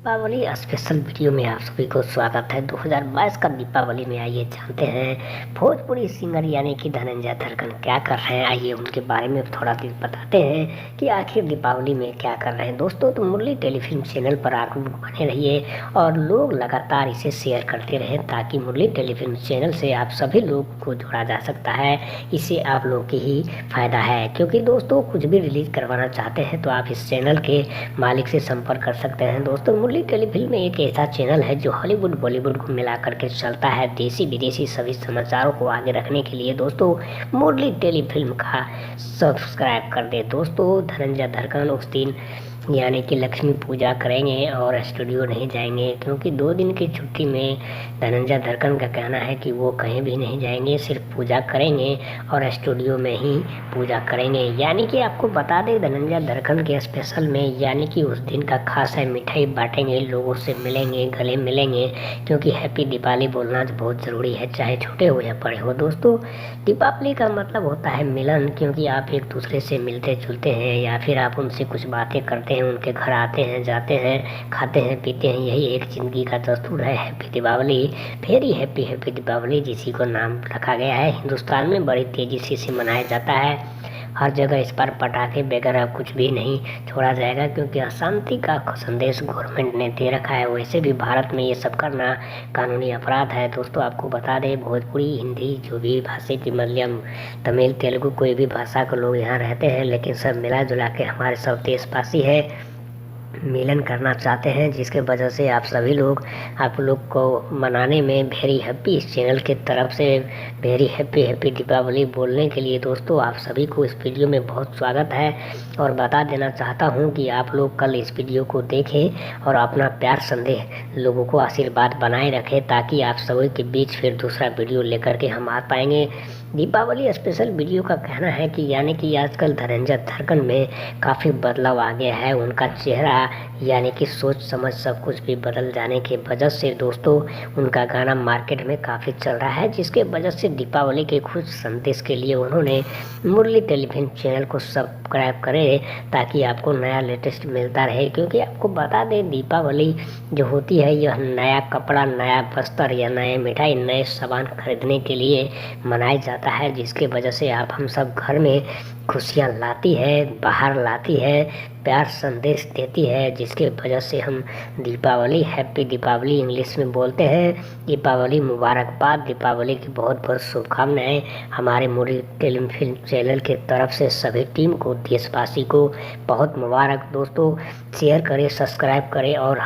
Deepawali special video में आप सभी को स्वागत है। 2022 का दीपावली में आइए जानते हैं भोजपुरी सिंगर यानी कि धनंजय धड़कन क्या कर रहे हैं। आइए उनके बारे में थोड़ा देर बताते हैं कि आखिर दीपावली में क्या कर रहे हैं। दोस्तों तो मुरली टेलीफिल्म चैनल पर आप लोग बने रहिए और लोग लगातार इसे शेयर करते रहें ताकि मुरली टेलीफिल्म चैनल से आप सभी लोग को जोड़ा जा सकता है। इससे आप लोग की ही फायदा है, क्योंकि दोस्तों कुछ भी रिलीज करवाना चाहते हैं तो आप इस चैनल के मालिक से संपर्क कर सकते हैं। दोस्तों मुरली टेलीफिल्म में एक ऐसा चैनल है जो हॉलीवुड बॉलीवुड को मिला करके चलता है। देसी विदेशी सभी समाचारों को आगे रखने के लिए दोस्तों मुरली टेलीफिल्म का सब्सक्राइब कर दे। दोस्तों धनंजय धड़कन उस दिन यानी कि लक्ष्मी पूजा करेंगे और स्टूडियो नहीं जाएंगे, क्योंकि 2 दिन की छुट्टी में धनंजय धड़कन का कहना है कि वो कहीं भी नहीं जाएंगे, सिर्फ पूजा करेंगे और स्टूडियो में ही पूजा करेंगे। यानी कि आपको बता दें धनंजय धड़कन के स्पेशल में यानी कि उस दिन का खास है मिठाई बांटेंगे, लोगों से मिलेंगे, गले मिलेंगे, क्योंकि हैप्पी दीपावली बोलना बहुत ज़रूरी है, चाहे छोटे हो या बड़े हो। दोस्तों दीपावली का मतलब होता है मिलन, क्योंकि आप एक दूसरे से मिलते जुलते हैं या फिर आप उनसे कुछ बातें करते हैं, उनके घर आते हैं, जाते हैं, खाते हैं, पीते हैं। यही एक ज़िंदगी का दस्तूर है। Happy Deepawali, very happy happy Deepawali जिसी को नाम रखा गया है। हिंदुस्तान में बड़ी तेज़ी से इसे मनाया जाता है। हर जगह इस पर पटाखे वगैरह कुछ भी नहीं छोड़ा जाएगा, क्योंकि अशांति का संदेश गवर्नमेंट ने दे रखा है। वैसे भी भारत में ये सब करना कानूनी अपराध है। दोस्तों आपको बता दें भोजपुरी, हिंदी, जो भी भाषा की मलयालम, तमिल, तेलुगु, कोई भी भाषा के लोग यहाँ रहते हैं, लेकिन सब मिला जुला के हमारे सब देशवासी है, मिलन करना चाहते हैं, जिसके वजह से आप सभी लोग आप लोग को मनाने में वेरी हैप्पी इस चैनल के तरफ से वेरी हैप्पी हैप्पी दीपावली बोलने के लिए दोस्तों आप सभी को इस वीडियो में बहुत स्वागत है। और बता देना चाहता हूं कि आप लोग कल इस वीडियो को देखें और अपना प्यार संदेश लोगों को आशीर्वाद बनाए रखें, ताकि आप सभी के बीच फिर दूसरा वीडियो लेकर के हम आ पाएंगे। दीपावली स्पेशल वीडियो का कहना है कि यानी कि आजकल धनंजय धड़कन में काफ़ी बदलाव आ गया है। उनका चेहरा यानी कि सोच समझ सब कुछ भी बदल जाने के वजह से दोस्तों उनका गाना मार्केट में काफ़ी चल रहा है, जिसके वजह से दीपावली के खुश संदेश के लिए उन्होंने मुरली टेलीफिल्म चैनल को सब्सक्राइब करें ताकि आपको नया लेटेस्ट मिलता रहे। क्योंकि आपको बता दें दीपावली जो होती है यह नया कपड़ा, नया वस्त्र या नए मिठाई, नए सामान खरीदने के लिए मनाया जाता है, जिसके वजह से आप हम सब घर में खुशियाँ लाती है, बाहर लाती है, प्यार संदेश देती है, जिसके वजह से हम दीपावली हैप्पी दीपावली इंग्लिश में बोलते हैं। दीपावली मुबारकबाद, दीपावली की बहुत बहुत शुभकामनाएं हमारे मुरली टेलीफिल्म चैनल के तरफ से सभी टीम को, देशवासी को बहुत मुबारक। दोस्तों शेयर करें, सब्सक्राइब करें और